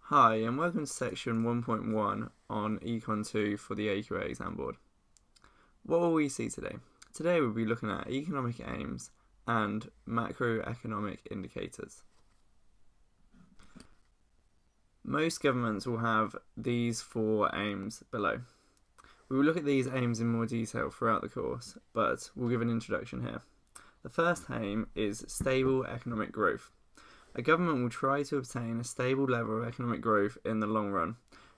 Hi, and welcome to section 1.1 on Econ 2 for the AQA exam board. What will we see today? Today we'll be looking at economic aims and macroeconomic indicators. Most governments will have these four aims below. We will look at these aims in more detail throughout the course, but we'll give an introduction here. The first aim is stable economic growth. A government will try to obtain a stable level of economic growth in the long run.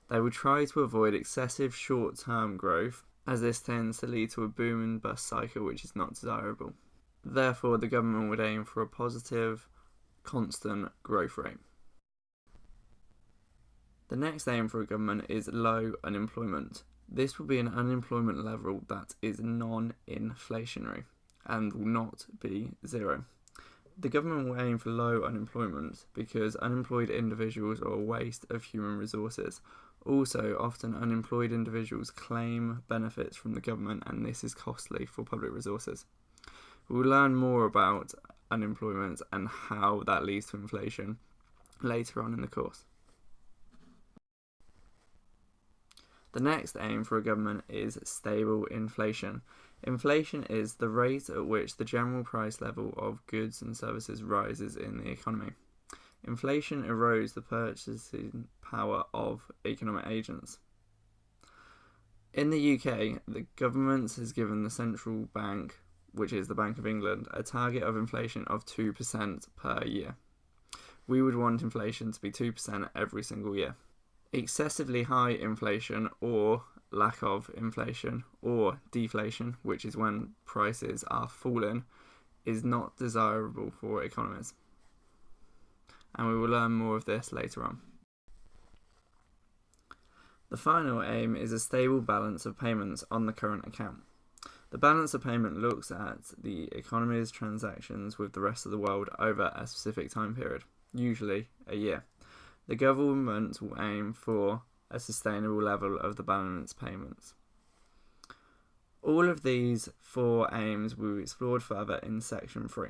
They will try to avoid excessive short-term growth, as this tends to lead to a boom and bust cycle which is not desirable. Therefore, the government would aim for a positive, constant growth rate. The next aim for a government is low unemployment. This will be an unemployment level that is non-inflationary and will not be zero. The government will aim for low unemployment because unemployed individuals are a waste of human resources. Also, often unemployed individuals claim benefits from the government, and this is costly for public resources. We will learn more about unemployment and how that leads to inflation later on in the course. The next aim for a government is stable inflation. Inflation is the rate at which the general price level of goods and services rises in the economy. Inflation erodes the purchasing power of economic agents. In the UK, the government has given the central bank, which is the Bank of England, a target of inflation of 2% per year. We would want inflation to be 2% every single year. Excessively high inflation or lack of inflation or deflation, which is when prices are falling, is not desirable for economies. And we will learn more of this later on. The final aim is a stable balance of payments on the current account. The balance of payment looks at the economy's transactions with the rest of the world over a specific time period, usually a year. The government will aim for a sustainable level of the balance payments. All of these four aims will be explored further in section 3.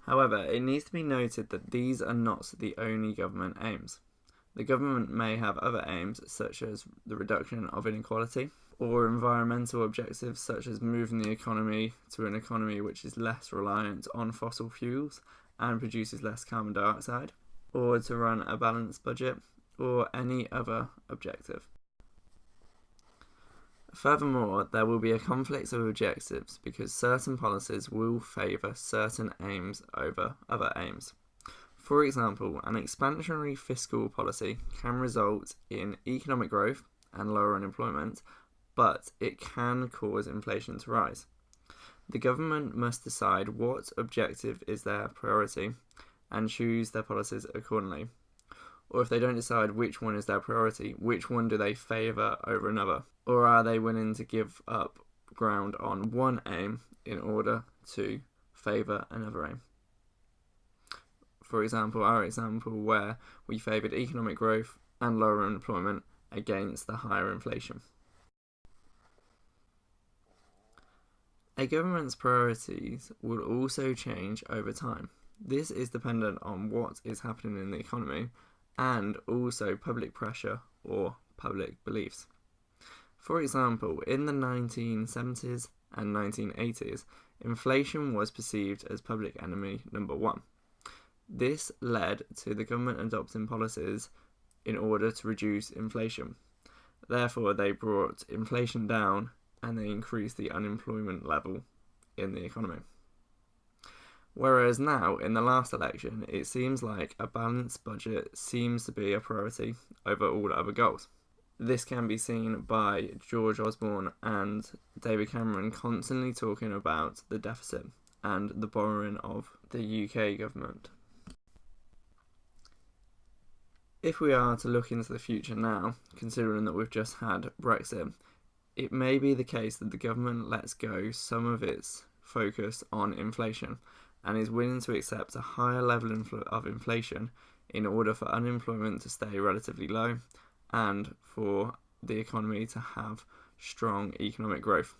However, it needs to be noted that these are not the only government aims. The government may have other aims such as the reduction of inequality, or environmental objectives such as moving the economy to an economy which is less reliant on fossil fuels and produces less carbon dioxide, or to run a balanced budget, or any other objective. Furthermore, there will be a conflict of objectives because certain policies will favour certain aims over other aims. For example, an expansionary fiscal policy can result in economic growth and lower unemployment, but it can cause inflation to rise. The government must decide what objective is their priority and choose their policies accordingly. Or if they don't decide which one is their priority, which one do they favour over another? Or are they willing to give up ground on one aim in order to favour another aim? For example, our example where we favoured economic growth and lower unemployment against the higher inflation. A government's priorities will also change over time. This is dependent on what is happening in the economy and also public pressure or public beliefs. For example, in the 1970s and 1980s, inflation was perceived as public enemy number one. This led to the government adopting policies in order to reduce inflation. Therefore, they brought inflation down and they increased the unemployment level in the economy. Whereas now, in the last election, it seems like a balanced budget seems to be a priority over all other goals. This can be seen by George Osborne and David Cameron constantly talking about the deficit and the borrowing of the UK government. If we are to look into the future now, considering that we've just had Brexit, it may be the case that the government lets go some of its focus on inflation and is willing to accept a higher level of inflation in order for unemployment to stay relatively low and for the economy to have strong economic growth.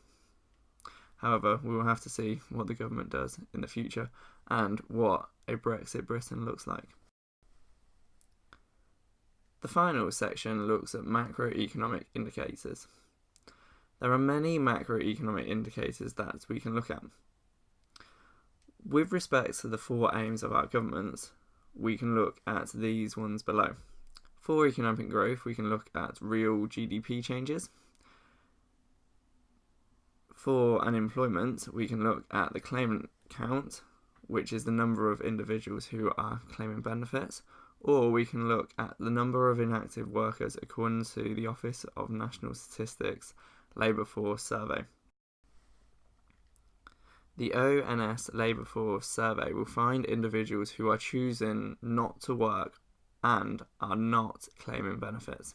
However, we will have to see what the government does in the future and what a Brexit Britain looks like. The final section looks at macroeconomic indicators. There are many macroeconomic indicators that we can look at. With respect to the 4 aims of our governments, we can look at these ones below. For economic growth, we can look at real GDP changes. For unemployment, we can look at the claimant count, which is the number of individuals who are claiming benefits, or we can look at the number of inactive workers according to the Office of National Statistics Labour Force Survey. The ONS Labour Force Survey will find individuals who are choosing not to work and are not claiming benefits.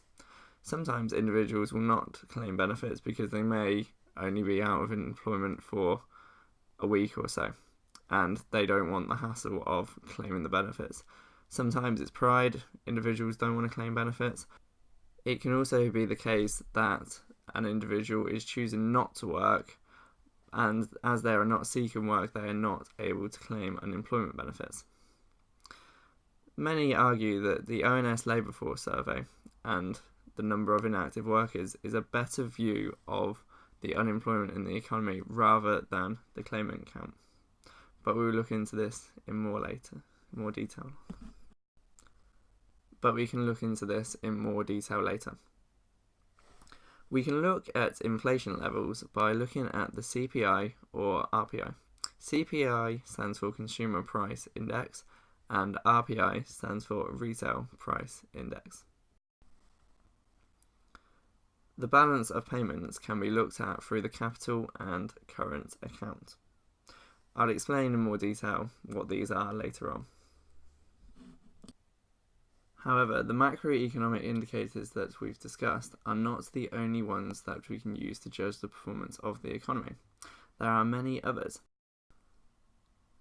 Sometimes individuals will not claim benefits because they may only be out of employment for a week or so, and they don't want the hassle of claiming the benefits. Sometimes it's pride, individuals don't want to claim benefits. It can also be the case that an individual is choosing not to work, and as they are not seeking work, they are not able to claim unemployment benefits. Many argue that the ONS Labour Force Survey and the number of inactive workers is a better view of the unemployment in the economy rather than the claimant count. But we will look into this in more detail. We can look at inflation levels by looking at the CPI or RPI. CPI stands for Consumer Price Index and RPI stands for Retail Price Index. The balance of payments can be looked at through the capital and current account. I'll explain in more detail what these are later on. However, the macroeconomic indicators that we've discussed are not the only ones that we can use to judge the performance of the economy. There are many others,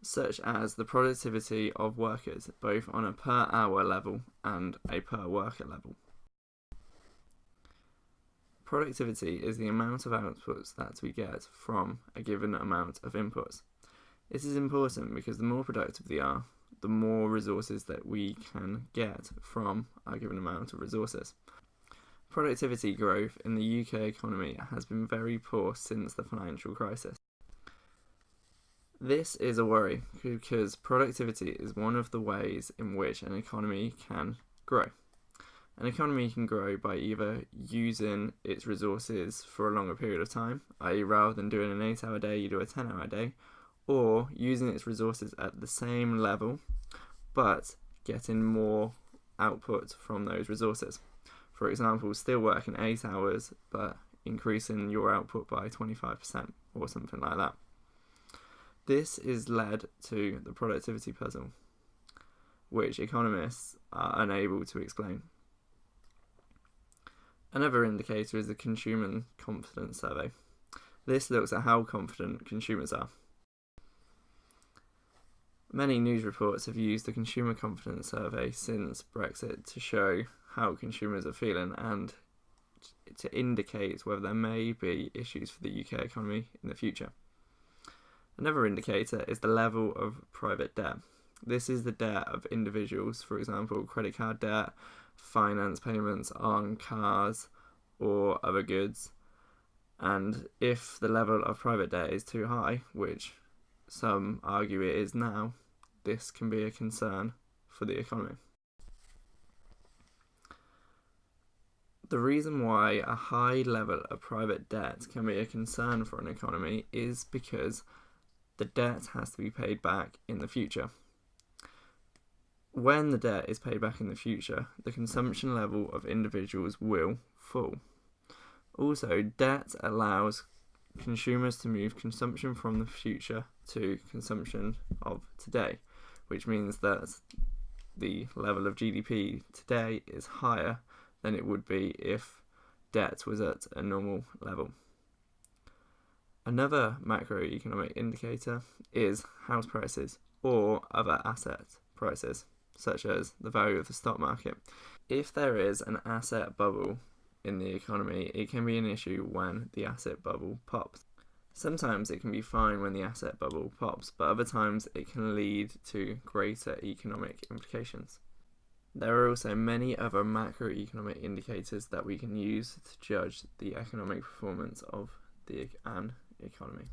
such as the productivity of workers, both on a per hour level and a per worker level. Productivity is the amount of outputs that we get from a given amount of inputs. This is important because the more productive they are, the more resources that we can get from a given amount of resources. Productivity growth in the UK economy has been very poor since the financial crisis. This is a worry because productivity is one of the ways in which an economy can grow. An economy can grow by either using its resources for a longer period of time, i.e. rather than doing an 8-hour day, you do a 10-hour day, or using its resources at the same level, but getting more output from those resources. For example, still working 8 hours, but increasing your output by 25% or something like that. This is led to the productivity puzzle, which economists are unable to explain. Another indicator is the Consumer Confidence Survey. This looks at how confident consumers are. Many news reports have used the Consumer Confidence Survey since Brexit to show how consumers are feeling and to indicate whether there may be issues for the UK economy in the future. Another indicator is the level of private debt. This is the debt of individuals, for example, credit card debt, finance payments on cars or other goods. And if the level of private debt is too high, which some argue it is now, this can be a concern for the economy. The reason why a high level of private debt can be a concern for an economy is because the debt has to be paid back in the future. When the debt is paid back in the future, the consumption level of individuals will fall. Also, debt allows consumers to move consumption from the future to consumption of today, which means that the level of GDP today is higher than it would be if debt was at a normal level. Another macroeconomic indicator is house prices or other asset prices, such as the value of the stock market. If there is an asset bubble in the economy, it can be an issue when the asset bubble pops. Sometimes it can be fine when the asset bubble pops, but other times it can lead to greater economic implications. There are also many other macroeconomic indicators that we can use to judge the economic performance of an economy.